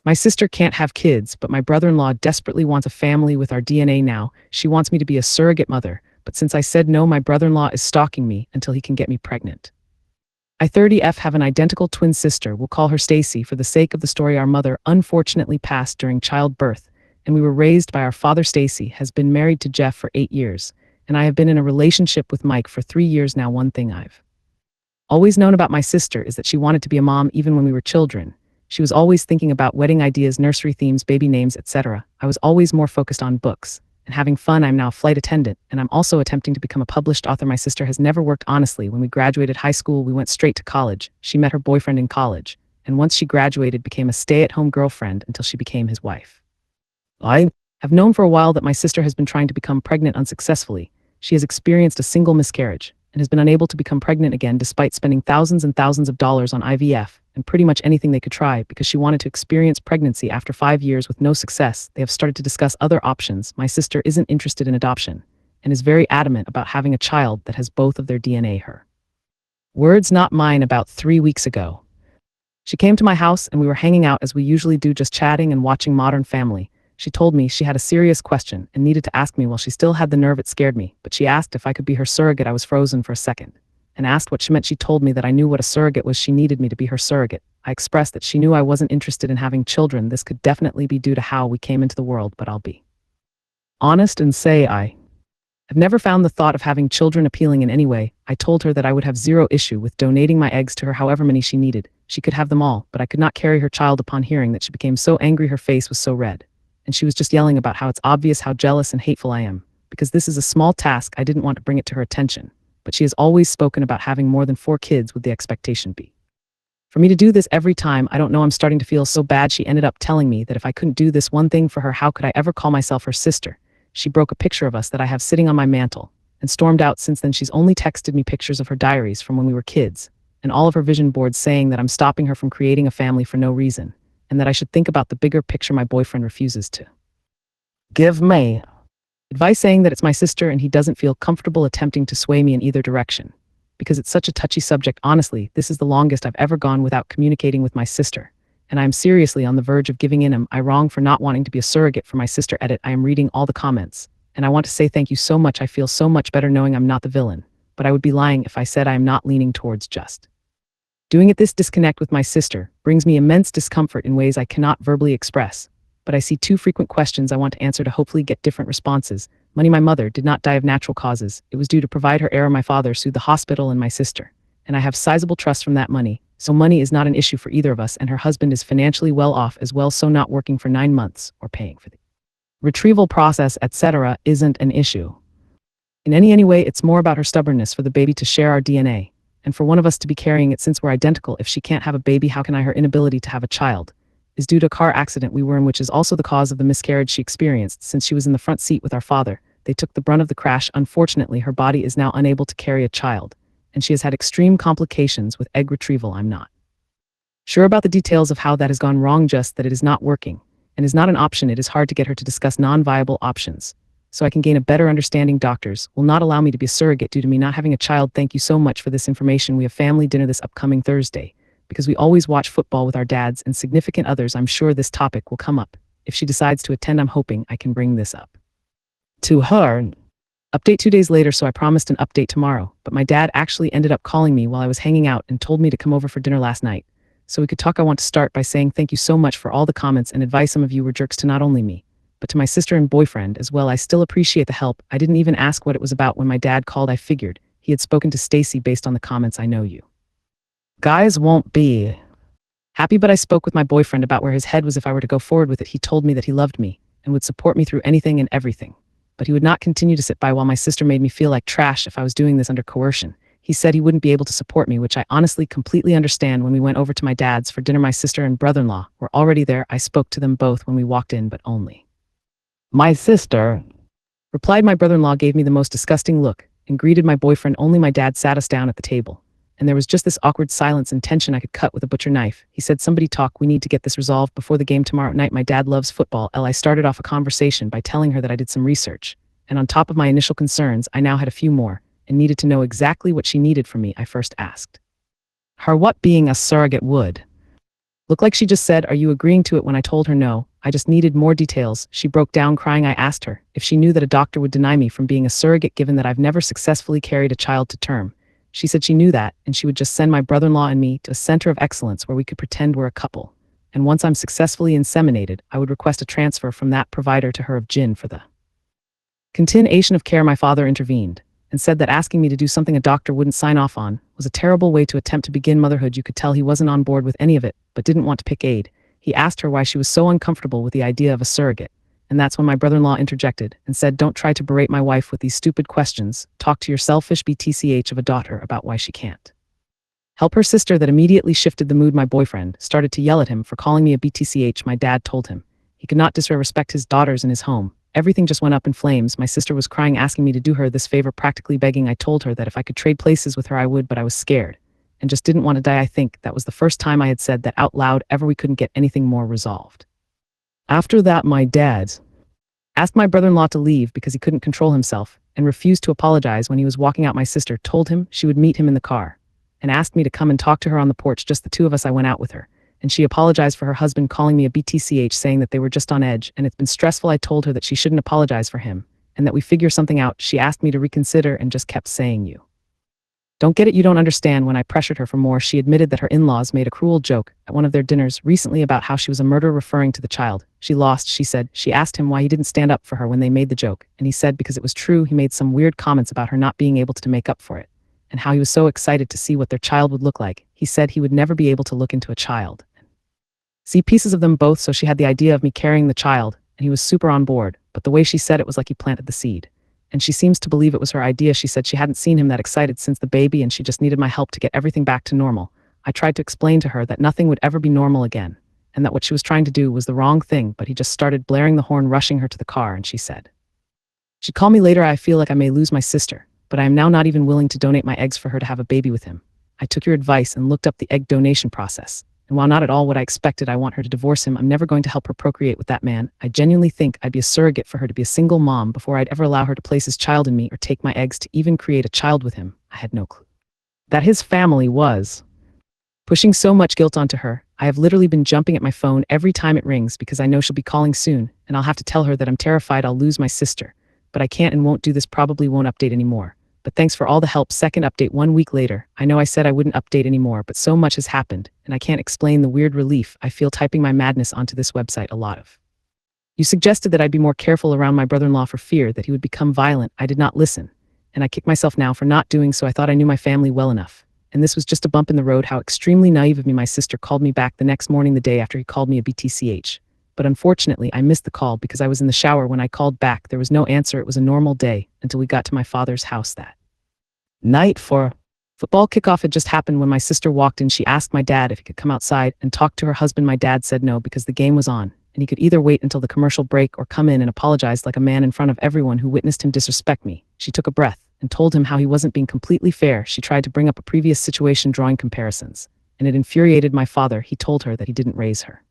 My sister can't have kids, but my brother-in-law desperately wants a family with our DNA now. She wants me to be a surrogate mother, but since I said no, my brother-in-law is stalking me until he can get me pregnant. I 30F have an identical twin sister. We'll call her Stacy for the sake of the story. Our mother unfortunately passed during childbirth, and we were raised by our father. Stacy has been married to Jeff for 8 years, and I have been in a relationship with Mike for 3 years now. One thing I've always known about my sister is that she wanted to be a mom even when we were children. She was always thinking about wedding ideas, nursery themes, baby names, etc. I was always more focused on books and having fun. I'm now a flight attendant, and I'm also attempting to become a published author. My sister has never worked honestly. When we graduated high school, we went straight to college. She met her boyfriend in college, and once she graduated, became a stay-at-home girlfriend until she became his wife. I have known for a while that my sister has been trying to become pregnant unsuccessfully. She has experienced a single miscarriage and has been unable to become pregnant again despite spending thousands and thousands of dollars on IVF and pretty much anything they could try because she wanted to experience pregnancy. After 5 years with no success, they have started to discuss other options. My sister isn't interested in adoption and is very adamant about having a child that has both of their DNA. Her words, not mine. About 3 weeks ago, she came to my house and we were hanging out as we usually do, just chatting and watching Modern Family. She told me she had a serious question and needed to ask me while she still had the nerve. It scared me, but she asked if I could be her surrogate. I was frozen for a second and asked what she meant. She told me that I knew what a surrogate was. She needed me to be her surrogate. I expressed that she knew I wasn't interested in having children. This could definitely be due to how we came into the world, but I'll be honest and say I have never found the thought of having children appealing in any way. I told her that I would have zero issue with donating my eggs to her, however many she needed. She could have them all, but I could not carry her child. Upon hearing that, she became so angry. Her face was so red, and she was just yelling about how it's obvious how jealous and hateful I am, because this is a small task. I didn't want to bring it to her attention, but she has always spoken about having more than 4 kids, with the expectation be for me to do this every time. I don't know, I'm starting to feel so bad. She ended up telling me that if I couldn't do this one thing for her, how could I ever call myself her sister? She broke a picture of us that I have sitting on my mantle and stormed out. Since then, she's only texted me pictures of her diaries from when we were kids and all of her vision boards, saying that I'm stopping her from creating a family for no reason and that I should think about the bigger picture. My boyfriend refuses to give me advice, saying that it's my sister and he doesn't feel comfortable attempting to sway me in either direction because it's such a touchy subject. Honestly, this is the longest I've ever gone without communicating with my sister, and I am seriously on the verge of giving in. Am I wrong for not wanting to be a surrogate for my sister? Edit. I am reading all the comments, and I want to say thank you so much. I feel so much better knowing I'm not the villain, but I would be lying if I said I am not leaning towards just doing it. This disconnect with my sister brings me immense discomfort in ways I cannot verbally express, but I see 2 frequent questions I want to answer to hopefully get different responses. Money. My mother did not die of natural causes. It was due to provide her heir. My father sued the hospital and my sister, and I have sizable trust from that money, so money is not an issue for either of us, and her husband is financially well off as well, so not working for 9 months or paying for the retrieval process, etc. isn't an issue in any way. It's more about her stubbornness for the baby to share our DNA and for one of us to be carrying it since we're identical. If she can't have a baby, how can I? Her inability to have a child is due to a car accident we were in, which is also the cause of the miscarriage she experienced. Since she was in the front seat with our father, they took the brunt of the crash. Unfortunately, her body is now unable to carry a child, and she has had extreme complications with egg retrieval. I'm not sure about the details of how that has gone wrong, just that it is not working and is not an option. It is hard to get her to discuss non-viable options so I can gain a better understanding. Doctors will not allow me to be a surrogate due to me not having a child. Thank you so much for this information. We have family dinner this upcoming Thursday because we always watch football with our dads and significant others. I'm sure this topic will come up. If she decides to attend, I'm hoping I can bring this up to her. Update 2 days later, so I promised an update tomorrow, but my dad actually ended up calling me while I was hanging out and told me to come over for dinner last night so we could talk. I want to start by saying thank you so much for all the comments and advice. Some of you were jerks to not only me, but to my sister and boyfriend as well. I still appreciate the help. I didn't even ask what it was about when my dad called. I figured he had spoken to Stacy based on the comments. I know you guys won't be happy, but I spoke with my boyfriend about where his head was if I were to go forward with it. He told me that he loved me and would support me through anything and everything, but he would not continue to sit by while my sister made me feel like trash if I was doing this under coercion. He said he wouldn't be able to support me, which I honestly completely understand. When we went over to my dad's for dinner, my sister and brother-in-law were already there. I spoke to them both when we walked in, but only my sister replied. My brother-in-law gave me the most disgusting look and greeted my boyfriend. Only my dad sat us down at the table, and there was just this awkward silence and tension I could cut with a butcher knife. He said, "Somebody talk. We need to get this resolved before the game tomorrow night." My dad loves football. I started off a conversation by telling her that I did some research, and on top of my initial concerns, I now had a few more and needed to know exactly what she needed from me. I first asked her what being a surrogate would Looked like she just said, "Are you agreeing to it?" When I told her no, I just needed more details. She broke down crying. I asked her if she knew that a doctor would deny me from being a surrogate given that I've never successfully carried a child to term. She said she knew that, and she would just send my brother-in-law and me to a center of excellence where we could pretend we're a couple. And once I'm successfully inseminated, I would request a transfer from that provider to her of Jin for the continuation of care. My father intervened and said that asking me to do something a doctor wouldn't sign off on was a terrible way to attempt to begin motherhood. You could tell he wasn't on board with any of it, but didn't want to pick aid. He asked her why she was so uncomfortable with the idea of a surrogate. And that's when my brother-in-law interjected and said, "Don't try to berate my wife with these stupid questions. Talk to your selfish BTCH of a daughter about why she can't help her sister." That immediately shifted the mood. My boyfriend started to yell at him for calling me a BTCH. My dad told him he could not disrespect his daughters in his home. Everything just went up in flames. My sister was crying, asking me to do her this favor, practically begging. I told her that if I could trade places with her I would, but I was scared and just didn't want to die. I think that was the first time I had said that out loud ever. We couldn't get anything more resolved. After that, my dad asked my brother-in-law to leave because he couldn't control himself and refused to apologize when he was walking out. My sister told him she would meet him in the car and asked me to come and talk to her on the porch, just the two of us. I went out with her, and she apologized for her husband calling me a BTCH, saying that they were just on edge and it's been stressful. I told her that she shouldn't apologize for him and that we figure something out. She asked me to reconsider and just kept saying, "You don't get it, you don't understand." When I pressured her for more, she admitted that her in-laws made a cruel joke at one of their dinners recently about how she was a murderer, referring to the child she lost. She said she asked him why he didn't stand up for her when they made the joke, and he said because it was true. He made some weird comments about her not being able to make up for it, and how he was so excited to see what their child would look like. He said he would never be able to look into a child see pieces of them both, so she had the idea of me carrying the child, and he was super on board, but the way she said it was like he planted the seed. And she seems to believe it was her idea. She said she hadn't seen him that excited since the baby and she just needed my help to get everything back to normal. I tried to explain to her that nothing would ever be normal again, and that what she was trying to do was the wrong thing, but he just started blaring the horn, rushing her to the car, and she said she'd call me later. I feel like I may lose my sister, but I am now not even willing to donate my eggs for her to have a baby with him. I took your advice and looked up the egg donation process. And while not at all what I expected, I want her to divorce him. I'm never going to help her procreate with that man. I genuinely think I'd be a surrogate for her to be a single mom before I'd ever allow her to place his child in me or take my eggs to even create a child with him. I had no clue that his family was pushing so much guilt onto her. I have literally been jumping at my phone every time it rings because I know she'll be calling soon, and I'll have to tell her that I'm terrified I'll lose my sister. But I can't and won't do this. Probably won't update anymore. But thanks for all the help. Second update 1 week later. I know I said I wouldn't update anymore, but so much has happened, and I can't explain the weird relief I feel typing my madness onto this website. A lot of you suggested that I'd be more careful around my brother-in-law for fear that he would become violent. I did not listen, and I kick myself now for not doing so. I thought I knew my family well enough, and this was just a bump in the road. How extremely naive of me. My sister called me back the next morning, the day after he called me a BTCH. But unfortunately, I missed the call because I was in the shower. When I called back, there was no answer. It was a normal day until we got to my father's house that night for football kickoff. Had just happened when my sister walked in. She asked my dad if he could come outside and talk to her husband. My dad said no because the game was on, and he could either wait until the commercial break or come in and apologize like a man in front of everyone who witnessed him disrespect me. She took a breath and told him how he wasn't being completely fair. She tried to bring up a previous situation, drawing comparisons, and it infuriated my father. He told her that he didn't raise her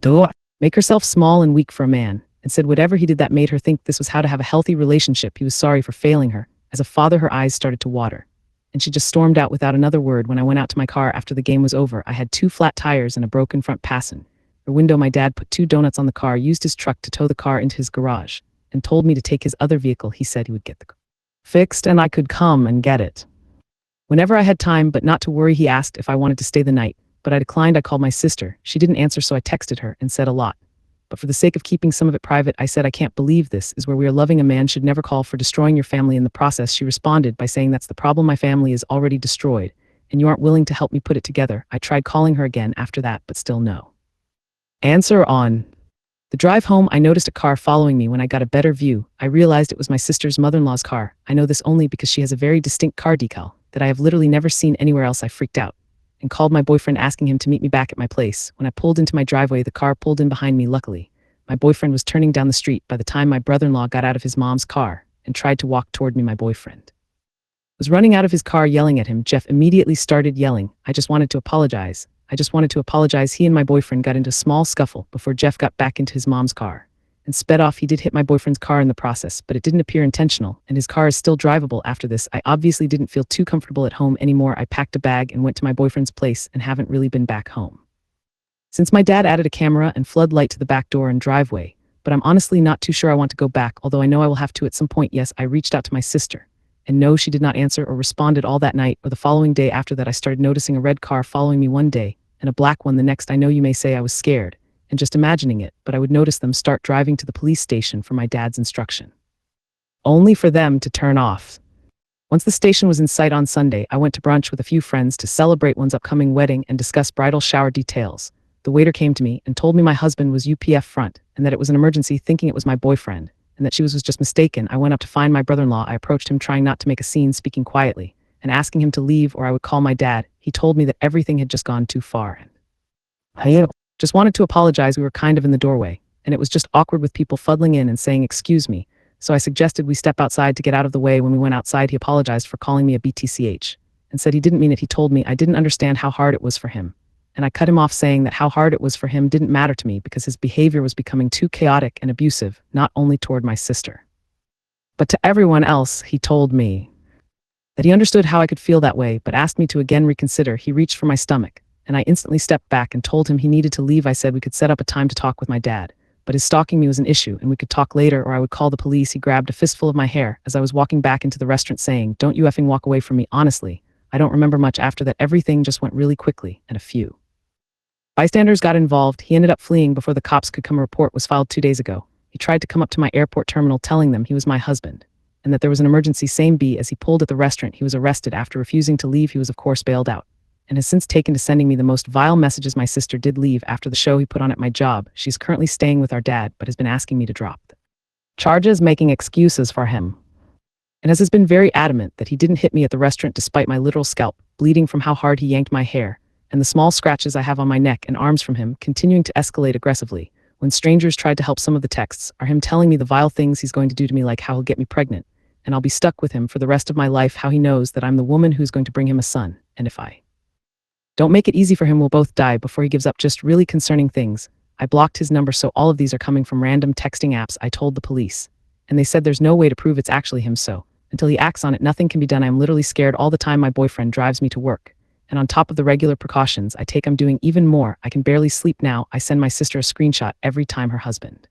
to make herself small and weak for a man, and said whatever he did that made her think this was how to have a healthy relationship. He was sorry for failing her. As a father, her eyes started to water, and she just stormed out without another word. When I went out to my car after the game was over, I had 2 flat tires and a broken front passenger window. My dad put 2 donuts on the car, used his truck to tow the car into his garage, and told me to take his other vehicle. He said he would get the car fixed and I could come and get it whenever I had time, but not to worry. He asked if I wanted to stay the night, but I declined. I called my sister. She didn't answer, so I texted her and said a lot. But for the sake of keeping some of it private, I said, I can't believe this is where we are loving. A man should never call for destroying your family in the process. She responded by saying, that's the problem. My family is already destroyed, and you aren't willing to help me put it together. I tried calling her again after that, but still no answer. On the drive home, I noticed a car following me. When I got a better view, I realized it was my sister's mother-in-law's car. I know this only because she has a very distinct car decal that I have literally never seen anywhere else. I freaked out and called my boyfriend, asking him to meet me back at my place. When I pulled into my driveway, the car pulled in behind me. Luckily, my boyfriend was turning down the street by the time my brother-in-law got out of his mom's car and tried to walk toward me. My boyfriend was running out of his car, yelling at him. Jeff immediately started yelling, I just wanted to apologize. I just wanted to apologize. He and my boyfriend got into a small scuffle before Jeff got back into his mom's car and sped off. He did hit my boyfriend's car in the process, but it didn't appear intentional, and his car is still drivable after this. I obviously didn't feel too comfortable at home anymore. I packed a bag and went to my boyfriend's place and haven't really been back home Since my dad added a camera and floodlight to the back door and driveway, but I'm honestly not too sure I want to go back, although I know I will have to at some point. Yes, I reached out to my sister. And no, she did not answer or responded all that night or the following day. After that, I started noticing a red car following me one day and a black one the next. I know you may say I was scared and just imagining it, but I would notice them start driving to the police station for my dad's instruction, only for them to turn off. Once the station was in sight on Sunday, I went to brunch with a few friends to celebrate one's upcoming wedding and discuss bridal shower details. The waiter came to me and told me my husband was UPF front and that it was an emergency, thinking it was my boyfriend, and that she was just mistaken. I went up to find my brother-in-law. I approached him, trying not to make a scene, speaking quietly, and asking him to leave or I would call my dad. He told me that everything had just gone too far and I just wanted to apologize. We were kind of in the doorway, and it was just awkward with people fuddling in and saying, "Excuse me." So I suggested we step outside to get out of the way. When we went outside, he apologized for calling me a BTCH and said he didn't mean it. He told me I didn't understand how hard it was for him. And I cut him off, saying that how hard it was for him didn't matter to me because his behavior was becoming too chaotic and abusive, not only toward my sister, but to everyone else. He told me that he understood how I could feel that way, but asked me to again reconsider. He reached for my stomach, and I instantly stepped back and told him he needed to leave. I said we could set up a time to talk with my dad, but his stalking me was an issue and we could talk later or I would call the police. He grabbed a fistful of my hair as I was walking back into the restaurant, saying, "Don't you effing walk away from me." Honestly, I don't remember much after that. Everything just went really quickly, and a few bystanders got involved. He ended up fleeing before the cops could come. A report was filed 2 days ago. He tried to come up to my airport terminal, telling them he was my husband and that there was an emergency. Same B as he pulled at the restaurant. He was arrested after refusing to leave. He was of course bailed out and has since taken to sending me the most vile messages. My sister did leave after the show he put on at my job. She's currently staying with our dad, but has been asking me to drop the charges, making excuses for him, and has been very adamant that he didn't hit me at the restaurant despite my literal scalp bleeding from how hard he yanked my hair and the small scratches I have on my neck and arms from him continuing to escalate aggressively. When strangers tried to help, some of the texts are him telling me the vile things he's going to do to me, like how he'll get me pregnant and I'll be stuck with him for the rest of my life, how he knows that I'm the woman who's going to bring him a son, and if I don't make it easy for him, we'll both die before he gives up. Just really concerning things. I blocked his number, so all of these are coming from random texting apps. I told the police, and they said there's no way to prove it's actually him, so until he acts on it, nothing can be done. I'm literally scared all the time. My boyfriend drives me to work, and on top of the regular precautions I take, I'm doing even more. I can barely sleep now. I send my sister a screenshot every time her husband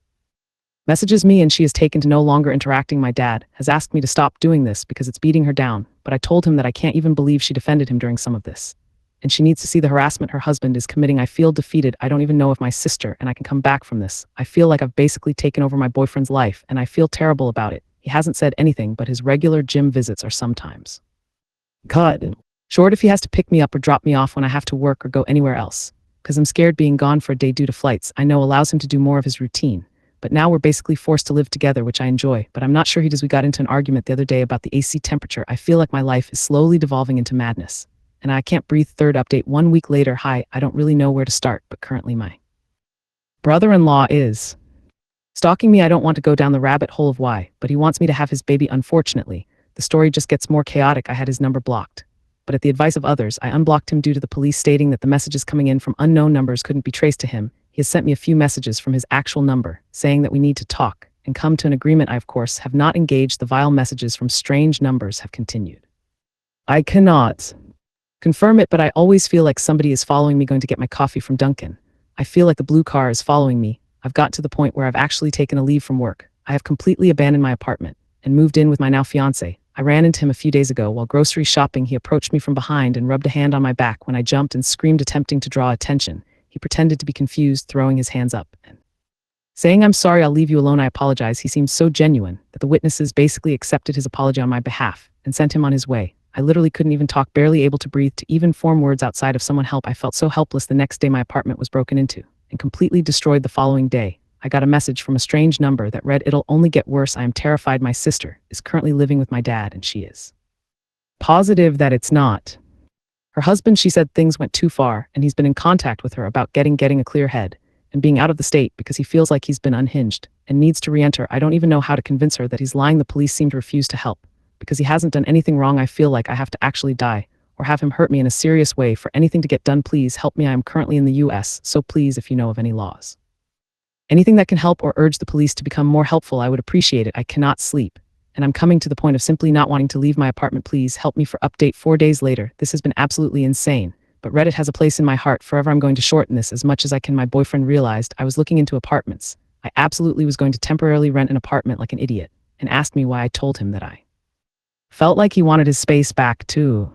messages me, and she has taken to no longer interacting. My dad has asked me to stop doing this because it's beating her down, but I told him that I can't even believe she defended him during some of this, and she needs to see the harassment her husband is committing. I feel defeated. I don't even know if my sister and I can come back from this. I feel like I've basically taken over my boyfriend's life, and I feel terrible about it. He hasn't said anything, but his regular gym visits are sometimes cut short if he has to pick me up or drop me off when I have to work or go anywhere else, because I'm scared being gone for a day due to flights I know allows him to do more of his routine. But now we're basically forced to live together, which I enjoy, but I'm not sure he does. We got into an argument the other day about the AC temperature. I feel like my life is slowly devolving into madness, and I can't breathe. Third update 1 week later. Hi, I don't really know where to start, but currently my brother-in-law is stalking me. I don't want to go down the rabbit hole of why, but he wants me to have his baby. Unfortunately, the story just gets more chaotic. I had his number blocked, but at the advice of others, I unblocked him due to the police stating that the messages coming in from unknown numbers couldn't be traced to him. He has sent me a few messages from his actual number saying that we need to talk and come to an agreement. I, of course, have not engaged. The vile messages from strange numbers have continued. I cannot confirm it, but I always feel like somebody is following me. Going to get my coffee from Dunkin'. I feel like the blue car is following me. I've got to the point where I've actually taken a leave from work. I have completely abandoned my apartment and moved in with my now fiance. I ran into him a few days ago while grocery shopping. He approached me from behind and rubbed a hand on my back when I jumped and screamed, attempting to draw attention. He pretended to be confused, throwing his hands up and saying, "I'm sorry, I'll leave you alone. I apologize." He seemed so genuine that the witnesses basically accepted his apology on my behalf and sent him on his way. I literally couldn't even talk, barely able to breathe, to even form words outside of someone help. I felt so helpless. The next day my apartment was broken into and completely destroyed. The following day, I got a message from a strange number that read, "It'll only get worse. I am terrified. My sister is currently living with my dad and she is positive that it's not her husband. She said things went too far and he's been in contact with her about getting a clear head and being out of the state because he feels like he's been unhinged and needs to re-enter. I don't even know how to convince her that he's lying. The police seem to refuse to help because he hasn't done anything wrong. I feel like I have to actually die or have him hurt me in a serious way for anything to get done. Please help me. I am currently in the US, so please, if you know of any laws, anything that can help or urge the police to become more helpful, I would appreciate it. I cannot sleep, and I'm coming to the point of simply not wanting to leave my apartment. Please help me. For update 4 days later. This has been absolutely insane, but Reddit has a place in my heart forever. I'm going to shorten this as much as I can. My boyfriend realized I was looking into apartments. I absolutely was going to temporarily rent an apartment like an idiot, and asked me why I told him that I felt like he wanted his space back too.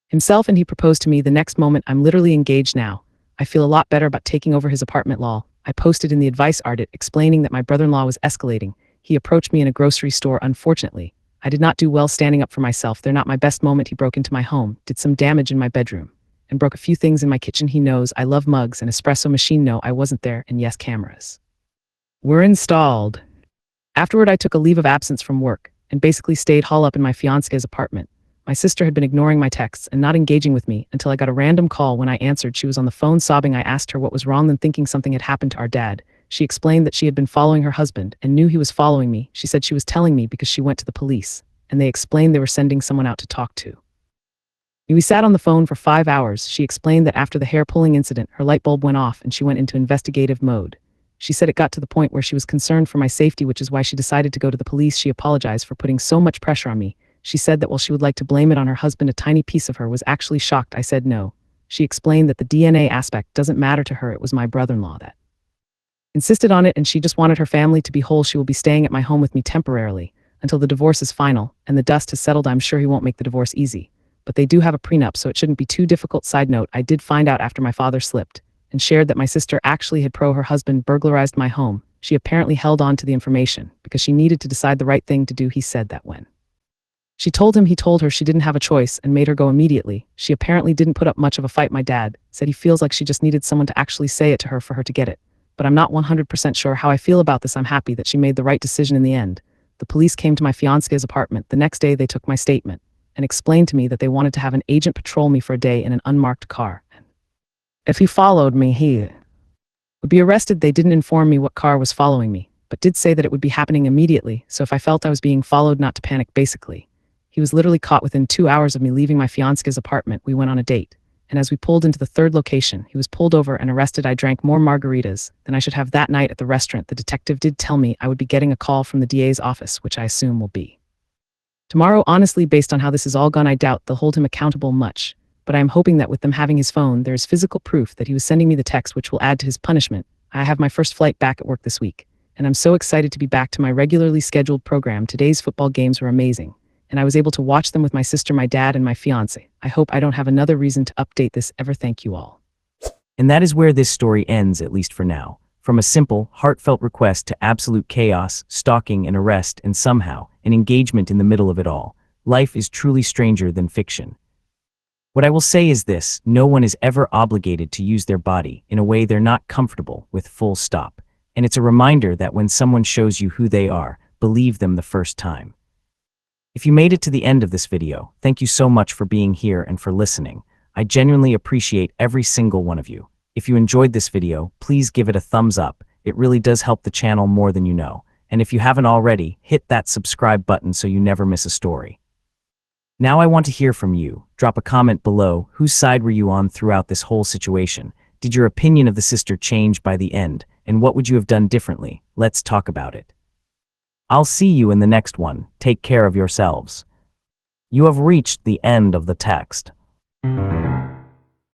Himself, and he proposed to me the next moment. I'm literally engaged now. I feel a lot better about taking over his apartment. Lol. I posted in the advice article explaining that my brother-in-law was escalating. He approached me in a grocery store. Unfortunately, I did not do well standing up for myself. They're not my best moment. He broke into my home, did some damage in my bedroom, and broke a few things in my kitchen. He knows I love mugs and espresso machine. No, I wasn't there, and yes, cameras were installed. Afterward, I took a leave of absence from work and basically stayed holed up in my fiancé's apartment. My sister had been ignoring my texts and not engaging with me until I got a random call. When I answered, she was on the phone sobbing. I asked her what was wrong, then thinking something had happened to our dad. She explained that she had been following her husband and knew he was following me. She said she was telling me because she went to the police, and they explained they were sending someone out to talk to. We sat on the phone for 5 hours. She explained that after the hair pulling incident, her light bulb went off and she went into investigative mode. She said it got to the point where she was concerned for my safety, which is why she decided to go to the police. She apologized for putting so much pressure on me. She said that while she would like to blame it on her husband, a tiny piece of her was actually shocked. I said no. She explained that the DNA aspect doesn't matter to her. It was my brother-in-law that insisted on it, and she just wanted her family to be whole. She will be staying at my home with me temporarily until the divorce is final and the dust has settled. I'm sure he won't make the divorce easy, but they do have a prenup, so it shouldn't be too difficult. Side note, I did find out after my father slipped and shared that my sister actually had her husband burglarized my home. She apparently held on to the information because she needed to decide the right thing to do. He said that when she told him, he told her she didn't have a choice and made her go immediately. She apparently didn't put up much of a fight. My dad said he feels like she just needed someone to actually say it to her for her to get it. But I'm not 100% sure how I feel about this. I'm happy that she made the right decision in the end. The police came to my fiancé's apartment. The next day they took my statement and explained to me that they wanted to have an agent patrol me for a day in an unmarked car. If he followed me, he would be arrested. They didn't inform me what car was following me, but did say that it would be happening immediately, so if I felt I was being followed, not to panic. Basically, he was literally caught within 2 hours of me leaving my fiancé's apartment. We went on a date, and as we pulled into the third location, he was pulled over and arrested. I drank more margaritas than I should have that night at the restaurant. The detective did tell me I would be getting a call from the DA's office, which I assume will be tomorrow. Honestly, based on how this is all gone, I doubt they'll hold him accountable much. But I am hoping that with them having his phone, there is physical proof that he was sending me the text, which will add to his punishment. I have my first flight back at work this week, and I'm so excited to be back to my regularly scheduled program. Today's football games were amazing, and I was able to watch them with my sister, my dad, and my fiancé. I hope I don't have another reason to update this ever. Thank you all. And that is where this story ends, at least for now. From a simple, heartfelt request to absolute chaos, stalking, an arrest, and somehow an engagement in the middle of it all. Life is truly stranger than fiction. What I will say is this: no one is ever obligated to use their body in a way they're not comfortable with, full stop. And it's a reminder that when someone shows you who they are, believe them the first time. If you made it to the end of this video, thank you so much for being here and for listening. I genuinely appreciate every single one of you. If you enjoyed this video, please give it a thumbs up. It really does help the channel more than you know. And if you haven't already, hit that subscribe button so you never miss a story. Now I want to hear from you. Drop a comment below. Whose side were you on throughout this whole situation? Did your opinion of the sister change by the end? And what would you have done differently? Let's talk about it. I'll see you in the next one. Take care of yourselves. You have reached the end of the text.